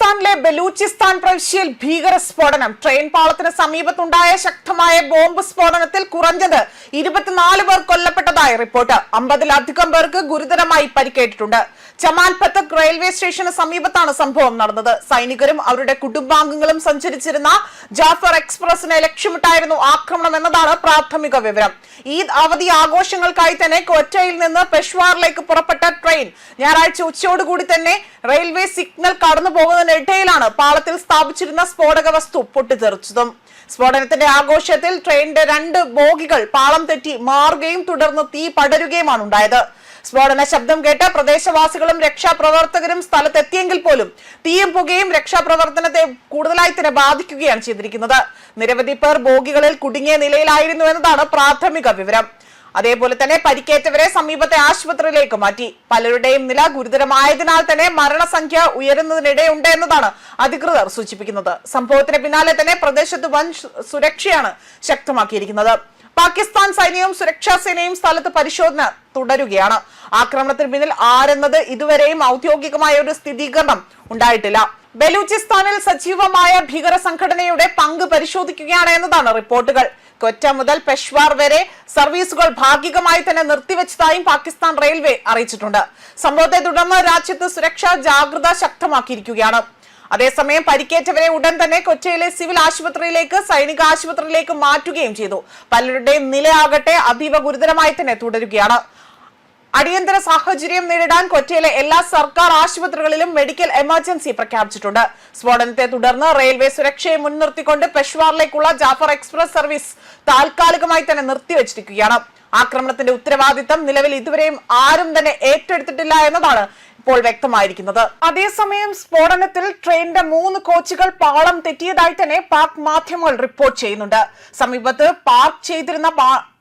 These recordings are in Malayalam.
പാകിസ്ഥാനിലെ ബലൂചിസ്ഥാൻ പ്രവിശ്യയിൽ ഭീകര സ്ഫോടനം. ട്രെയിൻ പാളത്തിന് സമീപത്തുണ്ടായ ശക്തമായ ബോംബ് സ്ഫോടനത്തിൽ കുറഞ്ഞത് 24 പേർ കൊല്ലപ്പെട്ടതായി റിപ്പോർട്ട്. 50-ലധികം പേർക്ക് ഗുരുതരമായി പരിക്കേറ്റിട്ടുണ്ട്. ചമാൻ പത്തക് റെയിൽവേ സ്റ്റേഷന് സമീപത്താണ് സംഭവം നടന്നത്. സൈനികരും അവരുടെ കുടുംബാംഗങ്ങളും സഞ്ചരിച്ചിരുന്ന ജാഫർ എക്സ്പ്രസിനെ ലക്ഷ്യമിട്ടായിരുന്നു ആക്രമണം എന്നതാണ് പ്രാഥമിക വിവരം. ഈദ് അവധി ആഘോഷങ്ങൾക്കായി തന്നെ ക്വറ്റയിൽ നിന്ന് പെഷ്വാറിലേക്ക് പുറപ്പെട്ട ട്രെയിൻ ഞായറാഴ്ച ഉച്ചയോടുകൂടി തന്നെ റെയിൽവേ സിഗ്നൽ കടന്നു പോകുന്നതിനിടയിലാണ് പാളത്തിൽ സ്ഥാപിച്ചിരുന്ന സ്ഫോടക വസ്തു പൊട്ടിത്തെറിച്ചതും. സ്ഫോടനത്തിന്റെ ആഘോഷത്തിൽ ട്രെയിനിന്റെ 2 ബോഗികൾ പാളം തെറ്റി മാറുകയും തുടർന്ന് തീ പടരുകയുമാണ് ഉണ്ടായത്. സ്ഫോടന ശബ്ദം കേട്ട് പ്രദേശവാസികളും രക്ഷാപ്രവർത്തകരും സ്ഥലത്തെത്തിയെങ്കിൽ പോലും തീയും പുകയും രക്ഷാപ്രവർത്തനത്തെ കൂടുതലായി തന്നെ ബാധിക്കുകയാണ് ചെയ്തിരിക്കുന്നത്. നിരവധി പേർ ബോഗികളിൽ കുടുങ്ങിയ നിലയിലായിരുന്നു എന്നതാണ് പ്രാഥമിക വിവരം. അതേപോലെ തന്നെ പരിക്കേറ്റവരെ സമീപത്തെ ആശുപത്രിയിലേക്ക് മാറ്റി. പലരുടെയും നില ഗുരുതരമായതിനാൽ തന്നെ മരണസംഖ്യ ഉയരുന്നതിനിടെയുണ്ട് എന്നതാണ് അധികൃതർ സൂചിപ്പിക്കുന്നത്. സംഭവത്തിന് പിന്നാലെ തന്നെ പ്രദേശത്ത് വൻ സുരക്ഷയാണ് ശക്തമാക്കിയിരിക്കുന്നത്. പാകിസ്ഥാൻ സൈന്യവും സുരക്ഷാ സേനയും സ്ഥലത്ത് പരിശോധന തുടരുകയാണ്. ആക്രമണത്തിന് പിന്നിൽ ആരെന്നത് ഇതുവരെയും ഔദ്യോഗികമായ ഒരു സ്ഥിരീകരണം ഉണ്ടായിട്ടില്ല. ബലൂചിസ്ഥാനിൽ സജീവമായ ഭീകര സംഘടനയുടെ പങ്ക് പരിശോധിക്കുകയാണ് എന്നതാണ് റിപ്പോർട്ടുകൾ. ക്വറ്റ മുതൽ പെഷ്വാർ വരെ സർവീസുകൾ ഭാഗികമായി തന്നെ നിർത്തിവെച്ചതായും പാകിസ്ഥാൻ റെയിൽവേ അറിയിച്ചിട്ടുണ്ട്. സംഭവത്തെ തുടർന്ന് രാജ്യത്ത് സുരക്ഷാ ജാഗ്രത ശക്തമാക്കിയിരിക്കുകയാണ്. അതേസമയം പരിക്കേറ്റവരെ ഉടൻ തന്നെ കൊച്ചിയിലെ സിവിൽ ആശുപത്രിയിലേക്ക് സൈനിക ആശുപത്രിയിലേക്ക് മാറ്റുകയും ചെയ്തു. പലരുടെയും നിലയാകട്ടെ അതീവ ഗുരുതരമായി തന്നെ തുടരുകയാണ്. അടിയന്തര സാഹചര്യം നേരിടാൻ കൊച്ചിയിലെ എല്ലാ സർക്കാർ ആശുപത്രികളിലും മെഡിക്കൽ എമർജൻസി പ്രഖ്യാപിച്ചിട്ടുണ്ട്. സ്ഫോടനത്തെ തുടർന്ന് റെയിൽവേ സുരക്ഷയെ മുൻനിർത്തിക്കൊണ്ട് പെഷ്വാറിലേക്കുള്ള ജാഫർ എക്സ്പ്രസ് സർവീസ് താൽക്കാലികമായി തന്നെ നിർത്തിവച്ചിരിക്കുകയാണ്. ആക്രമണത്തിന്റെ ഉത്തരവാദിത്തം നിലവിൽ ഇതുവരെയും ആരും തന്നെ ഏറ്റെടുത്തിട്ടില്ല എന്നതാണ് ഇപ്പോൾ വ്യക്തമായിരിക്കുന്നത്. അതേസമയം സ്ഫോടനത്തിൽ ട്രെയിനിന്റെ 3 കോച്ചുകൾ പാളം തെറ്റിയതായി തന്നെ പാക് മാധ്യമങ്ങൾ റിപ്പോർട്ട് ചെയ്യുന്നുണ്ട്. സമീപത്ത് പാർക്ക് ചെയ്തിരുന്ന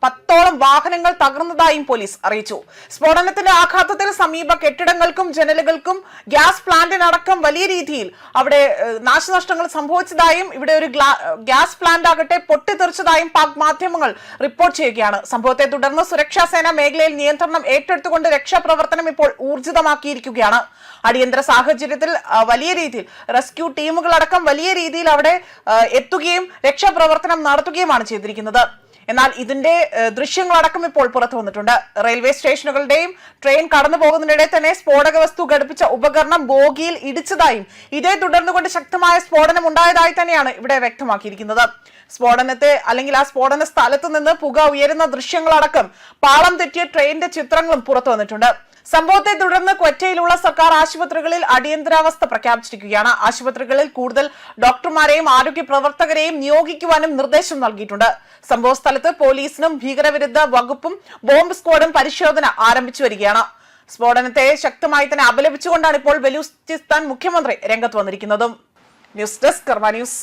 10ഓളം വാഹനങ്ങൾ തകർന്നതായും പോലീസ് അറിയിച്ചു. സ്ഫോടനത്തിന്റെ ആഘാതത്തിൽ സമീപ കെട്ടിടങ്ങൾക്കും ജനലുകൾക്കും ഗ്യാസ് പ്ലാന്റിനടക്കം വലിയ രീതിയിൽ അവിടെ നാശനഷ്ടങ്ങൾ സംഭവിച്ചതായും ഇവിടെ ഒരു ഗ്യാസ് പ്ലാന്റ് ആകട്ടെ പൊട്ടിത്തെറിച്ചതായും പാക് മാധ്യമങ്ങൾ റിപ്പോർട്ട് ചെയ്യുകയാണ്. സംഭവത്തെ തുടർന്ന് സുരക്ഷാ സേന മേഖലയിൽ നിയന്ത്രണം ഏറ്റെടുത്തുകൊണ്ട് രക്ഷാപ്രവർത്തനം ഇപ്പോൾ ഊർജിതമാക്കിയിരിക്കുകയാണ്. അടിയന്തര സാഹചര്യത്തിൽ വലിയ രീതിയിൽ റെസ്ക്യൂ ടീമുകളടക്കം വലിയ രീതിയിൽ അവിടെ എത്തുകയും രക്ഷാപ്രവർത്തനം നടത്തുകയുമാണ് ചെയ്തിരിക്കുന്നത്. എന്നാൽ ഇതിന്റെ ദൃശ്യങ്ങളടക്കം ഇപ്പോൾ പുറത്തു വന്നിട്ടുണ്ട്. റെയിൽവേ സ്റ്റേഷനുകളുടെയും ട്രെയിൻ കടന്നു പോകുന്നതിനിടെ തന്നെ സ്ഫോടക വസ്തു ഘടിപ്പിച്ച ഉപകരണം ബോഗിയിൽ ഇടിച്ചതായും ഇതേ തുടർന്നുകൊണ്ട് ശക്തമായ സ്ഫോടനം ഉണ്ടായതായി തന്നെയാണ് ഇവിടെ വ്യക്തമാക്കിയിരിക്കുന്നത്. സ്ഫോടനത്തെ അല്ലെങ്കിൽ ആ സ്ഫോടന സ്ഥലത്ത് നിന്ന് പുക ഉയരുന്ന ദൃശ്യങ്ങളടക്കം പാളം തെറ്റിയ ട്രെയിനിന്റെ ചിത്രങ്ങളും പുറത്തു വന്നിട്ടുണ്ട്. സംഭവത്തെ തുടർന്ന് ക്വറ്റയിലുള്ള സർക്കാർ ആശുപത്രികളിൽ അടിയന്തരാവസ്ഥ പ്രഖ്യാപിച്ചിരിക്കുകയാണ്. ആശുപത്രികളിൽ കൂടുതൽ ഡോക്ടർമാരെയും ആരോഗ്യ പ്രവർത്തകരെയും നിയോഗിക്കുവാനും നിർദ്ദേശം നൽകിയിട്ടുണ്ട്. സംഭവ സ്ഥലത്ത് പോലീസിനും ഭീകരവിരുദ്ധ വകുപ്പും ബോംബ് സ്ക്വാഡും പരിശോധന ആരംഭിച്ചു വരികയാണ്. സ്ഫോടനത്തെ ശക്തമായി തന്നെ അപലപിച്ചുകൊണ്ടാണ് ഇപ്പോൾ ബലൂചിസ്ഥാൻ മുഖ്യമന്ത്രി രംഗത്ത് വന്നിരിക്കുന്നതും. ന്യൂസ് ഡെസ്ക് കർമ്മ ന്യൂസ്.